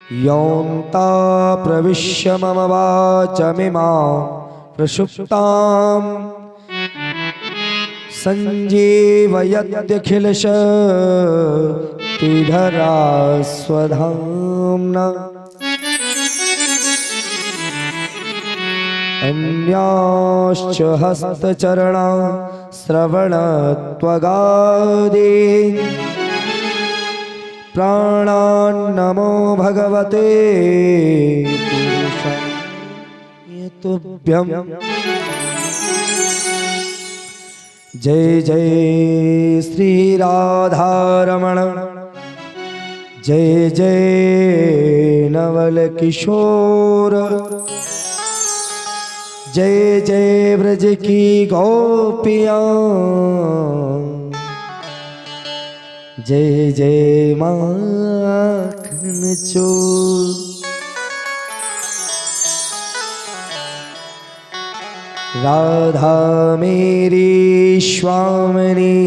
योऽन्ता प्रविश्य मम वाचमिमां प्रसुप्तां सञ्जीवयत्यखिलशक्तिधरा स्वधाम्ना अन्याश्च हस्तचरणा श्रवणत्वगादीन् प्राणान्नमो भगवते पुरुषाय तुभ्यम्। जय जय श्री राधारमण, जय जय नवल किशोर, जय जय ब्रज की गोपियाँ, जय जय माखन चोर। राधा मेरी स्वामिनी,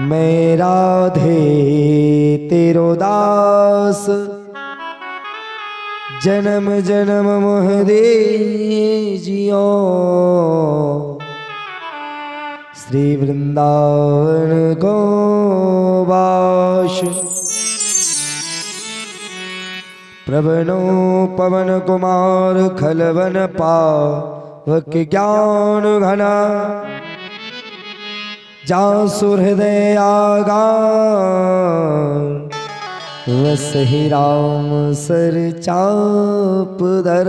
मैं राधे तेरो दास, जन्म जन्म मोह दे जियो, श्री वृंदावन को वास। प्रवनो पवन कुमार खलवन पावक ज्ञान घना, जासु हृदय आगार, वसहि राम सर चाप धर।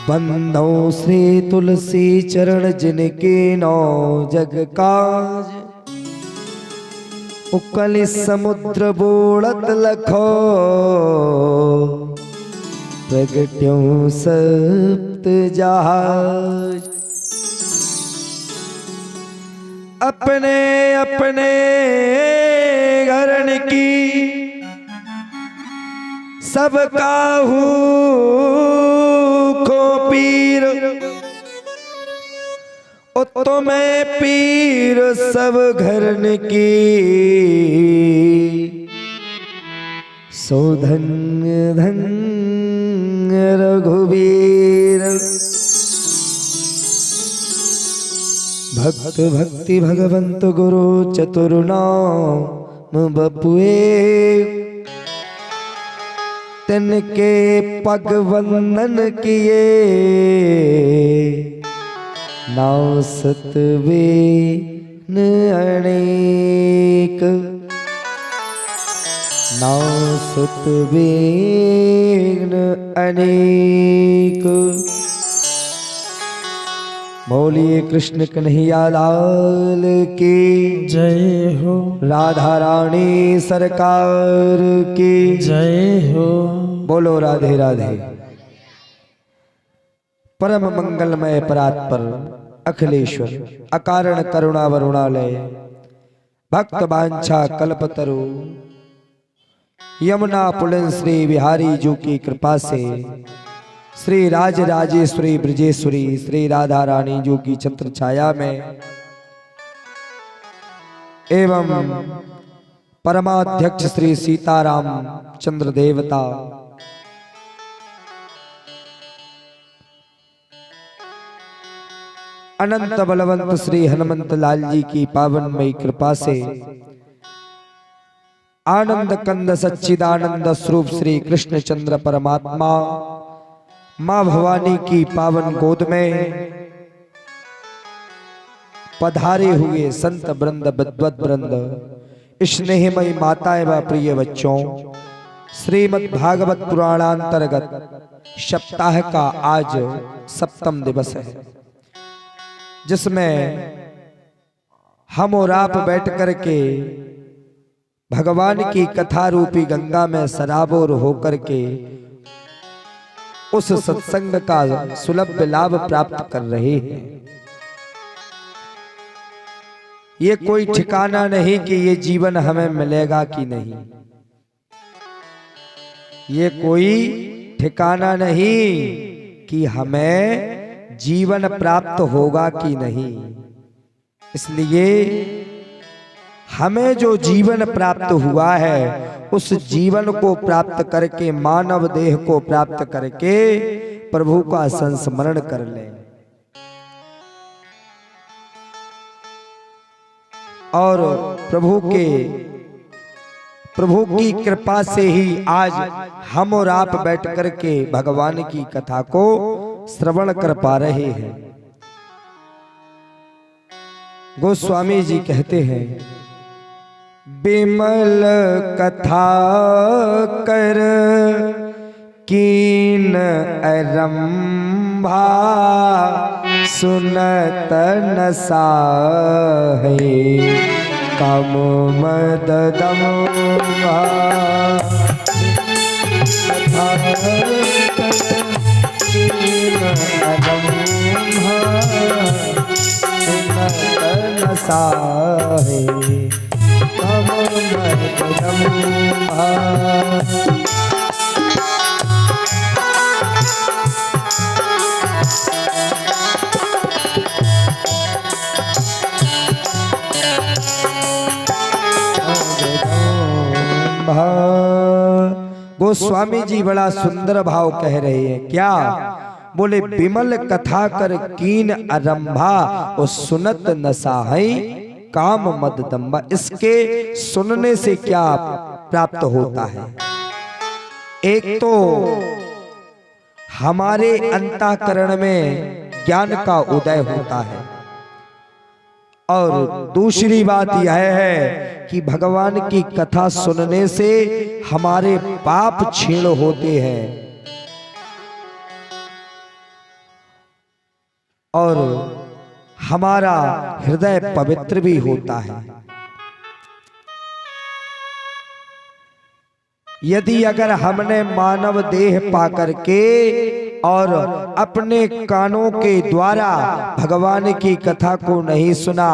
बंधो श्री तुलसी चरण जिनके नौ जग काज, उकल समुद्र बोलत लखो, प्रगट्यों सप्त जहाज। अपने अपने घरन की सब काहू को पीर, तो मैं पीर सब घरन की, सो धन्य धन्य रघुवीर। भक्त भक्ति भगवंत गुरु चतुर्नाम बपुए, तिनके पग वंदन किए, नाव सतवेन अनेक, नाव सतवेन अनेक। बोलिए कृष्ण कन्हैया लाल की जय हो, राधा रानी सरकार की जय हो। बोलो राधे राधे। परम मंगलमय परात्पर अखिलेश्वर अकारण करुणा वरुणालय, भक्त बांछा कल्पतरु, यमुना पुलन श्री बिहारी जी की कृपा से श्री राज राजेश्वरी ब्रजेश्वरी श्री राधा रानी जी की छत्र छाया में एवं परमाध्यक्ष श्री सीताराम चंद्र देवता, अनंत बलवंत श्री हनुमंत लाल जी की पावनमयी कृपा से आनंद कंद सच्चिदानंद स्वरूप श्री कृष्ण चंद्र परमात्मा मां भवानी की पावन गोद में पधारे हुए संत वृंद विद्वत वृंद, स्नेहमयी माताएं व प्रिय बच्चों, श्रीमद् भागवत पुराणांतर्गत सप्ताह का आज सप्तम दिवस है, जिसमें हम और आप बैठ करके भगवान की कथा रूपी गंगा में सराबोर होकर के उस सत्संग का सुलभ लाभ प्राप्त कर रहे हैं। ये कोई ठिकाना नहीं कि ये जीवन हमें मिलेगा कि नहीं, ये कोई ठिकाना नहीं कि हमें जीवन प्राप्त होगा कि नहीं। इसलिए हमें जो जीवन प्राप्त हुआ है उस जीवन को प्राप्त करके, मानव देह को प्राप्त करके प्रभु का संस्मरण कर लें और प्रभु की कृपा से ही आज हम और आप बैठ करके भगवान की कथा को श्रवण कर पा रहे हैं। गोस्वामी जी कहते हैं, बिमल कथा कर कीन अरंभा, सुनत न साहे कम मद दम्भा। कथा कीन अरंभा, सुनत न साहे कम मद दम्भा। गोस्वामी जी बड़ा सुंदर भाव कह रहे हैं। क्या बोले? बिमल कथा कर कीन अरंभा, और सुनत न साहई काम मद दम्बा। इसके सुनने से क्या प्राप्त होता है? एक तो हमारे अंतःकरण में ज्ञान का उदय होता है, और दूसरी बात यह है कि भगवान की कथा सुनने से हमारे पाप क्षीण होते हैं और हमारा हृदय पवित्र भी होता है। यदि अगर हमने मानव देह पाकर के और अपने कानों के द्वारा भगवान की कथा को नहीं सुना,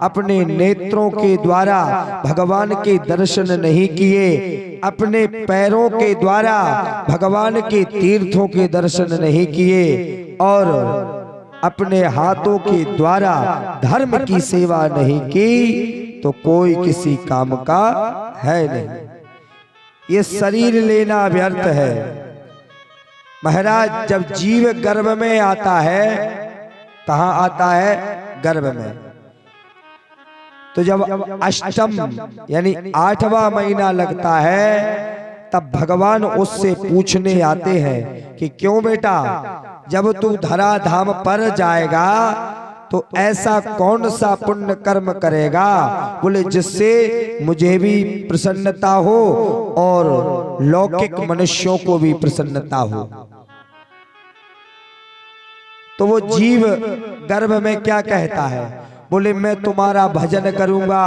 अपने नेत्रों के द्वारा भगवान के दर्शन नहीं किए, अपने पैरों के द्वारा भगवान के तीर्थों के दर्शन नहीं किए, और अपने हाथों के द्वारा धर्म की सेवा नहीं की, तो कोई किसी काम का है नहीं। ये शरीर लेना व्यर्थ है। महाराज, जब जीव गर्भ में आता है, कहाँ आता है? गर्भ में। तो जब अष्टम यानी 8वां महीना लगता है, तब भगवान उससे पूछने आते हैं कि क्यों बेटा, जब तू धरा धाम पर जाएगा तो ऐसा कौन सा पुण्य कर्म करेगा, बोले जिससे मुझे भी प्रसन्नता हो और लौकिक मनुष्यों को भी प्रसन्नता हो। तो वो जीव गर्भ में क्या कहता है? बोले मैं तुम्हारा भजन करूंगा,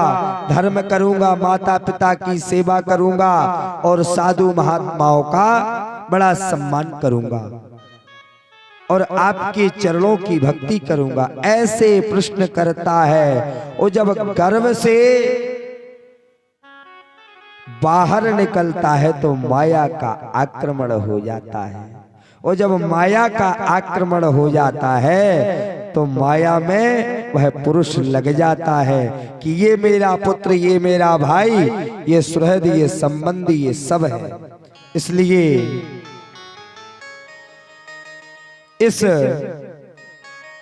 धर्म करूंगा, माता पिता की सेवा करूंगा और साधु महात्माओं का बड़ा सम्मान करूंगा और आपके चरणों की भक्ति करूंगा। ऐसे प्रश्न करता है। वो जब गर्भ से बाहर निकलता है तो माया का आक्रमण हो जाता है। और जब माया का आक्रमण हो जाता है तो माया में वह पुरुष लग जाता है कि ये मेरा पुत्र, ये मेरा भाई, ये सुहृद, ये संबंधी, ये सब है। इसलिए इस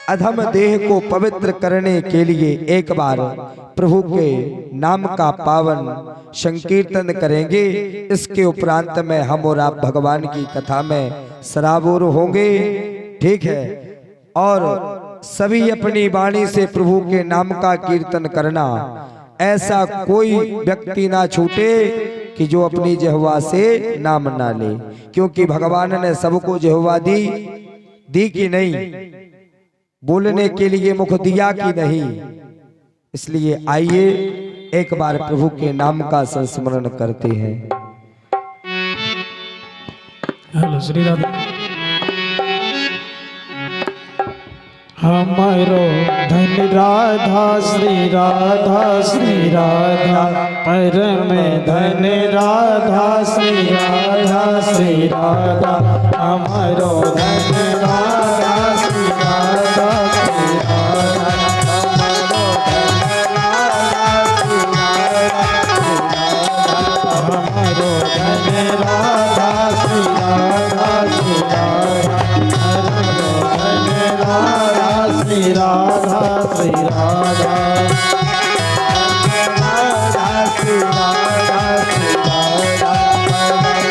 अधम देह को पवित्र करने के लिए एक बार प्रभु के नाम का पावन संकीर्तन करेंगे। इसके उपरांत में हम और आप भगवान की कथा में सराबोर होंगे, ठीक है। और सभी अपनी वाणी से प्रभु के नाम का कीर्तन करना, ऐसा कोई व्यक्ति ना छूटे कि जो अपनी जिह्वा से नाम ना ले, क्योंकि भगवान ने सबको जिह्वा दी कि नहीं, बोलने के लिए मुख दिया कि नहीं। इसलिए आइए एक बार प्रभु के नाम का संस्मरण करते हैं। हेलो श्री राधा। हमारो धन राधा श्री राधा, श्री राधा पर में धन राधा, श्री राधा, श्री राधा हमारो धन राधा, श्री राधा, श्री राधा हमारो धन राधा, श्री राधा, धन राधा श्री राधा श्री राधा परम धन राधा श्री राधा श्री राधा श्री राधा श्री राधा परम धन राधा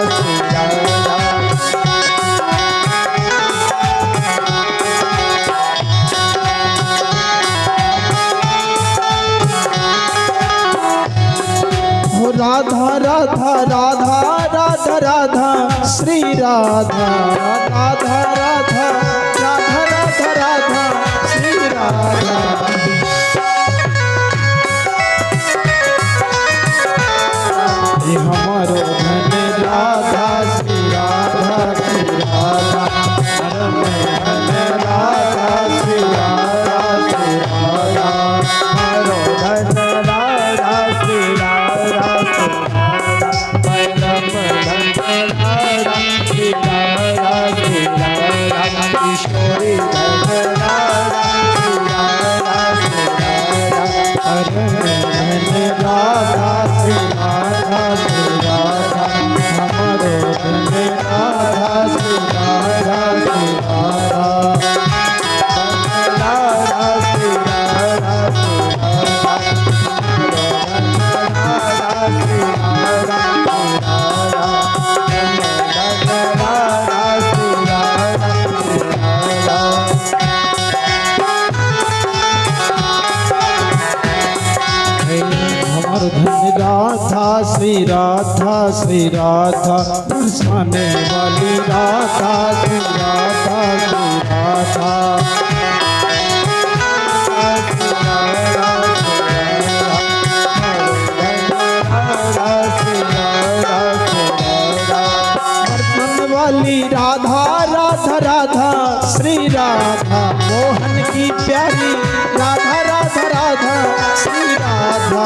श्री राधा राधा राधा राधा राधा राधा श्री राधा राधा राधा राधा राधा राधा श्री राधा ये हमारो धन राधा श्री राधा श्री राधा परम धन राधा श्री राधा श्री राधा हमारो धन राधा श्री राधा किशोरी धन राधा श्री राधा श्री राधा धन राधा श्री राधा श्री राधा हमारे धन राधा श्री राधा श्री राधा राधा श्री राधा श्री राधा श्री राधा राधा श्री राधा श्री राधा बरसाने वाली राधा श्री राधा श्री राधा बरसाने वाली राधा राधा राधा श्री राधा मोहन की प्यारी राधा राधा राधा श्री राधा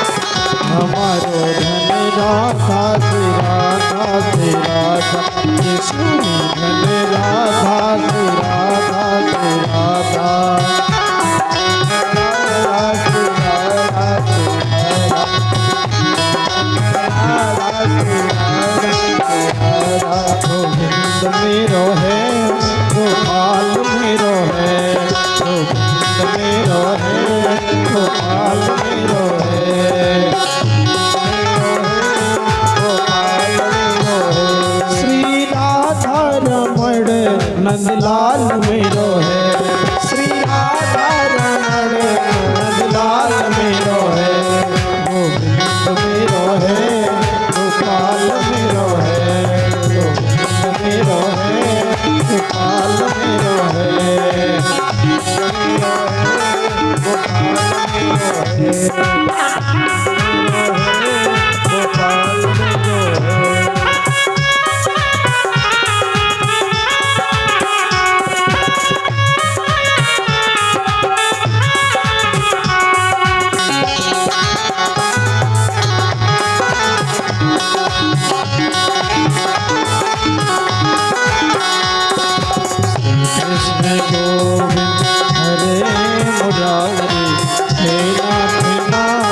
हमारो धन राधा श्री राधा श्री राधा किशोरी धन राधा श्री राधा श्री राधा श्री राधा श्री राधा गोविंद मेरो है गोपाल मेरो है गोविंद मेरो है गोपाल मेरो है श्री राधा रमण नंदलाल मेरो है श्री राधा रमण नंदलाल मेरो है गोविंद मेरो है गोपाल मेरो है गोविंद मेरो है गोपाल मेरो है गोपाल मेरो है कृष्ण गोविंद हरे मुरारी हे नाथ नारायण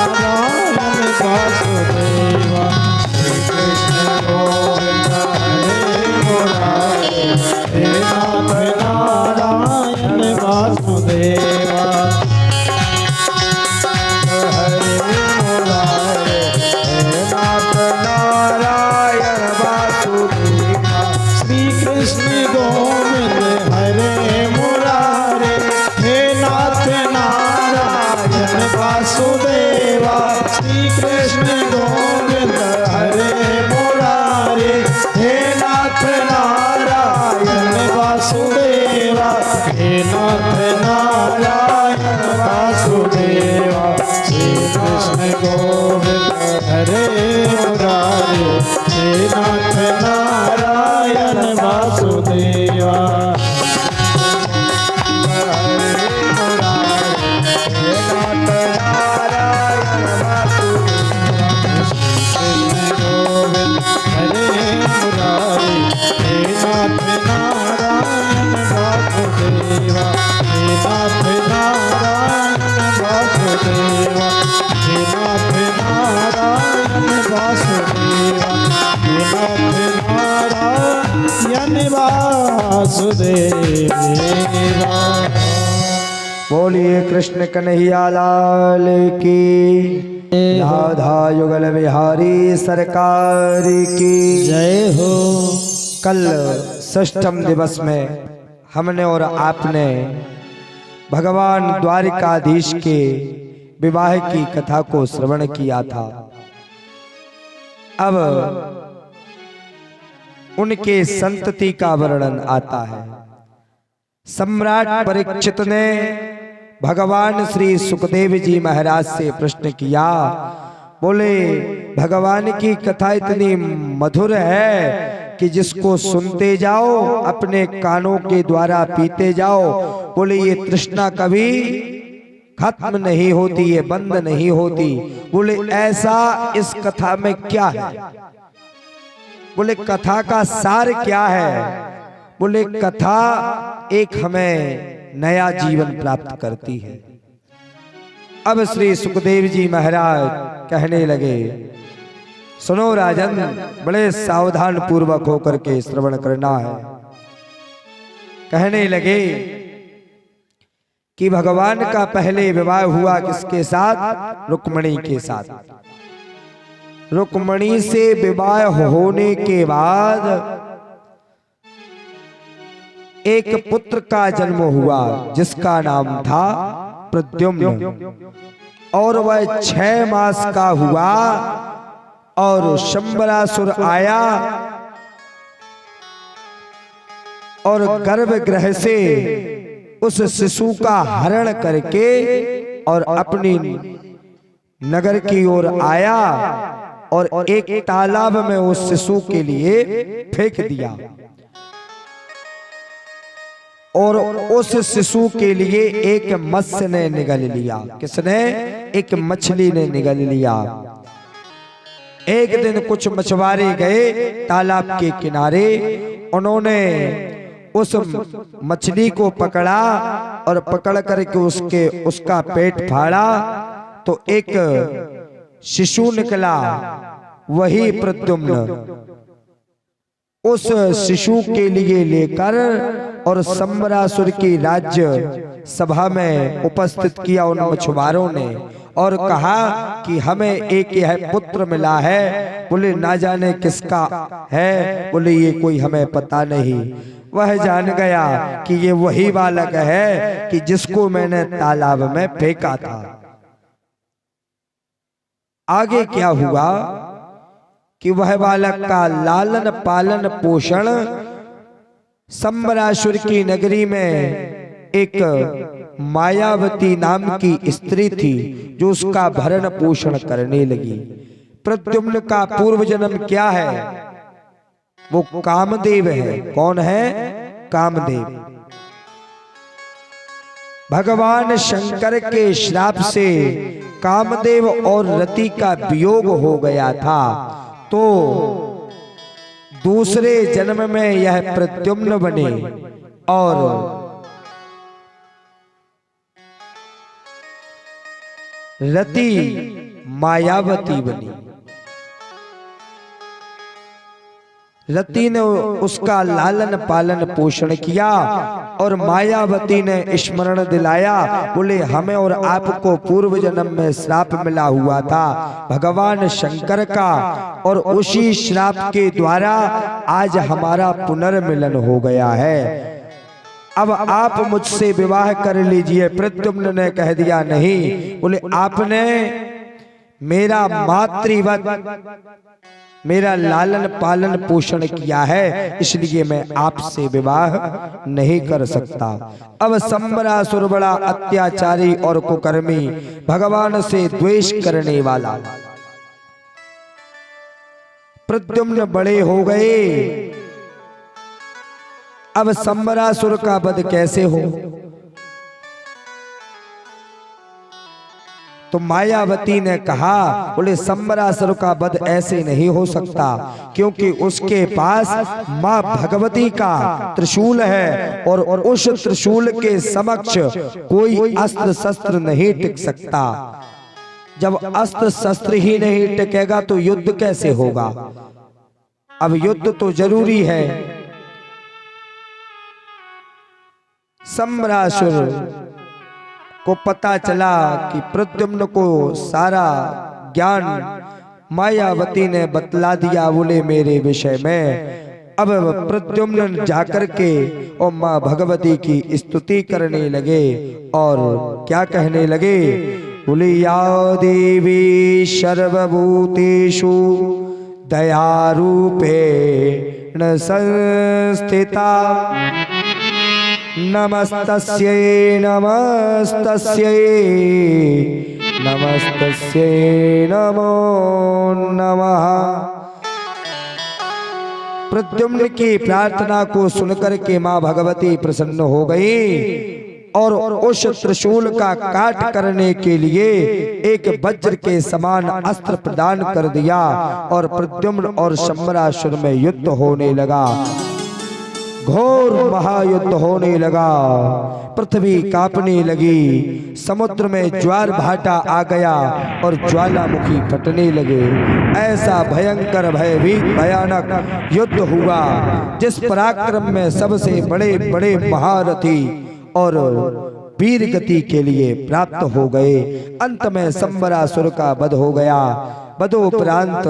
वासुदेवा। बोलिए कृष्ण कन्हैया लाल की, राधा युगल बिहारी सरकार की जय हो। कल षष्ठम दिवस में हमने और आपने भगवान द्वारिकाधीश के विवाह की कथा को श्रवण किया था। अब उनके संतति का वर्णन आता है। सम्राट परीक्षित ने भगवान श्री सुखदेव जी महाराज से प्रश्न किया, बोले भगवान की कथा इतनी मधुर है कि जिसको सुनते जाओ, अपने कानों के द्वारा पीते जाओ, बोले ये तृष्णा कभी खत्म नहीं होती, ये बंद नहीं होती। बोले ऐसा इस कथा में क्या है? बोले कथा का सार क्या है? बोले कथा एक हमें नया जीवन प्राप्त करती है। अब श्री सुखदेव जी महाराज कहने लगे, सुनो राजन, बड़े सावधान पूर्वक होकर के श्रवण करना है। कहने लगे कि भगवान का पहले विवाह हुआ किसके साथ? रुक्मणी के साथ। रुक्मणी से विवाह होने के बाद एक पुत्र का जन्म हुआ जिसका नाम था प्रद्युम्न, और वह 6 मास का हुआ और शंबरासुर आया और गर्भगृह से उस शिशु का हरण करके और अपनी नगर की ओर आया और एक तालाब में उस शिशु के लिए फेंक दिया। और उस शिशु के लिए एक मत्स्य ने निगल लिया। किसने? एक मछली ने निगल लिया। एक दिन कुछ मछुआरे गए तालाब के किनारे, उन्होंने उस मछली को पकड़ा और पकड़ करके उसका पेट फाड़ा तो एक शिशु निकला, वही प्रद्युम्न। उस शिशु के लिए लेकर और शंबरासुर की राज्य सभा में उपस्थित किया उन मछुआरों ने और कहा कि हमें एक यह पुत्र मिला है। बोले ना जाने किसका है? बोले ये कोई हमें पता नहीं। वह जान गया कि ये वही बालक है कि जिसको मैंने तालाब में फेंका था। आगे क्या हुआ कि वह बालक का लालन पालन पोषण शंबरासुर की नगरी में एक मायावती नाम की स्त्री थी जो उसका भरण पोषण करने लगी। प्रद्युम्न का पूर्व जन्म क्या है? वो कामदेव है। कौन है? कामदेव। भगवान शंकर के श्राप से कामदेव और रति का वियोग हो गया था, तो दूसरे जन्म में यह प्रद्युम्न बने और रति मायावती बनी। रति ने उसका लालन पालन पोषण किया और मायावती ने स्मरण दिलाया। बोले हमें और आपको पूर्व जन्म में श्राप मिला हुआ था भगवान शंकर का, और उसी श्राप के द्वारा आज हमारा पुनर्मिलन हो गया है। अब आप मुझसे विवाह कर लीजिए। प्रद्युम्न ने कह दिया नहीं। बोले आपने मेरा मातृवत मेरा लालन पालन पोषण किया है, इसलिए मैं आपसे विवाह नहीं कर सकता। अब शंबरासुर बड़ा अत्याचारी और कुकर्मी, भगवान से द्वेष करने वाला। प्रद्युम्न बड़े हो गए। अब शंबरासुर का वध कैसे हो? तो मायावती ने कहा, बोले शंबरासुर का वध ऐसे नहीं हो सकता, क्योंकि उसके पास मां भगवती का त्रिशूल है और उस त्रिशूल के समक्ष कोई अस्त्र शस्त्र नहीं टिक सकता। जब अस्त्र शस्त्र ही नहीं टिकेगा तो युद्ध कैसे होगा? अब युद्ध तो जरूरी है। सम्रासुर को पता चला कि प्रद्युम्न को सारा ज्ञान मायावती ने बतला दिया बोले मेरे विषय में। अब प्रद्युम्न जाकर के और माँ भगवती की स्तुति करने लगे और क्या कहने लगे बोले या देवी सर्वभूतेषु दयारूपेण संस्थिता नमस्तस्यै नमस्तस्यै नमस्तस्यै नमो नमः। प्रद्युम्न की प्रार्थना को सुनकर के मां भगवती प्रसन्न हो गई और उस त्रिशूल का काट करने के लिए एक वज्र के समान अस्त्र प्रदान कर दिया और प्रद्युम्न और सम्रासुर में युद्ध होने लगा। घोर महायुद्ध होने लगा। पृथ्वी कांपने लगी, समुद्र में ज्वार भाटा आ गया और ज्वालामुखी फटने लगे। ऐसा भयंकर भयभीत भयानक युद्ध हुआ जिस पराक्रम में सबसे बड़े बड़े महारथी और वीर गति के लिए प्राप्त हो गए। अंत में सम्रासुर का वध हो गया। वधोपरांत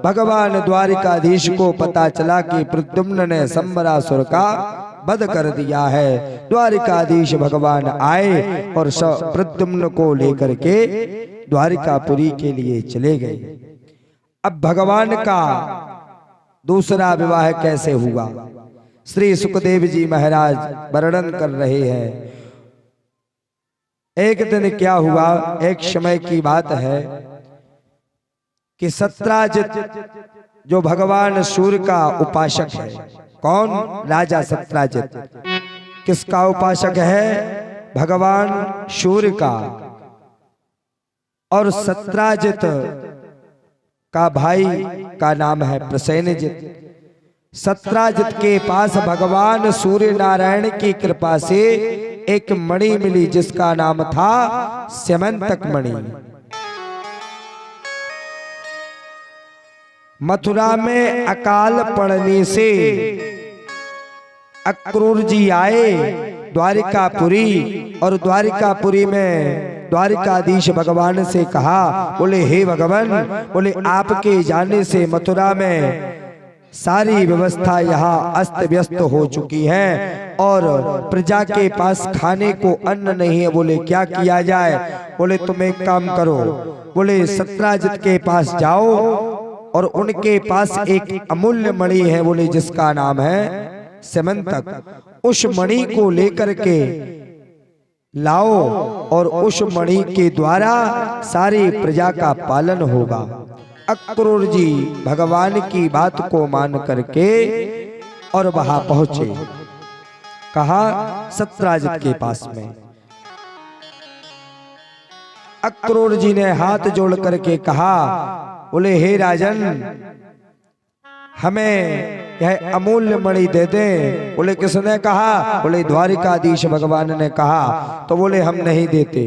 भगवान द्वारिकाधीश को पता चला कि प्रद्युम्न ने सम्रासुर का वध कर दिया है। द्वारिकाधीश भगवान आए और प्रद्युम्न को लेकर के द्वारिकापुरी के लिए चले गए। अब भगवान का दूसरा विवाह कैसे हुआ श्री सुखदेव जी महाराज वर्णन कर रहे हैं। एक दिन क्या हुआ, एक समय की बात है कि सत्राजित जो भगवान सूर्य का उपासक है, कौन, राजा सत्राजित, किसका उपासक है, भगवान सूर्य का। और सत्राजित का भाई का नाम है प्रसेनजित। सत्राजित के पास भगवान सूर्य नारायण की कृपा से एक मणि मिली जिसका नाम था स्यमंतक मणि। मथुरा में अकाल पड़ने से अक्रूर जी आए द्वारिकापुरी और द्वारिकापुरी में द्वारिकाधीश भगवान से कहा, बोले हे भगवान, बोले आपके जाने से मथुरा में सारी व्यवस्था यहाँ अस्त व्यस्त हो चुकी है और प्रजा के पास खाने को अन्न नहीं है। बोले क्या किया जाए? बोले तुम एक काम करो, बोले सत्राजित के पास जाओ और उनके पास एक अमूल्य मणि है, बोले जिसका नाम है स्यमंतक। उस मणि को लेकर के लाओ और उस मणि के द्वारा सारी प्रजा का पालन होगा। अक्रूर जी भगवान की बात को मान करके और वहां पहुंचे। कहा? सत्राजित के पास में। अक्रूर जी ने हाथ जोड़ करके कहा, बोले हे राजन, हमें यह अमूल्य मणि दे दें। बोले किसने कहा? बोले द्वारिकाधीश भगवान ने कहा। तो बोले हम नहीं देते,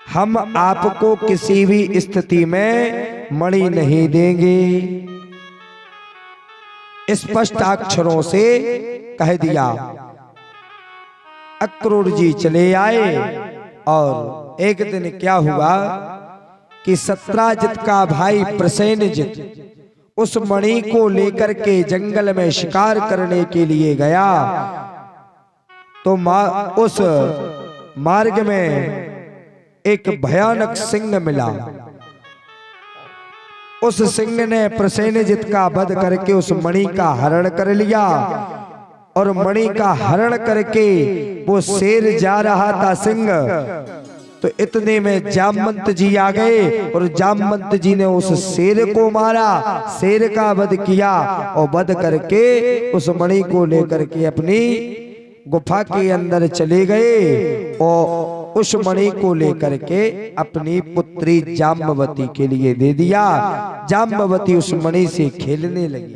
हम आपको किसी भी स्थिति में मणि नहीं देंगे। स्पष्ट अक्षरों से कह दिया। अक्रूर जी चले आए और एक दिन क्या हुआ कि सत्राजित का भाई प्रसेनजित उस मणि को लेकर के जंगल में शिकार करने के लिए गया। तो उस मार्ग में एक भयानक सिंह मिला। उस सिंह ने प्रसेनजित का वध करके उस मणि का हरण कर लिया और मणि का हरण करके वो शेर जा रहा था सिंह। तो इतने में जामवंत जी आ गए और जामवंत जी ने उस शेर को मारा, शेर का वध किया और वध करके उस मणि को लेकर के अपनी गुफा के अंदर चले गए और उस मणि को लेकर के अपनी पुत्री जाम्बवती के लिए दे दिया। जाम्बवती उस मणि से खेलने लगी।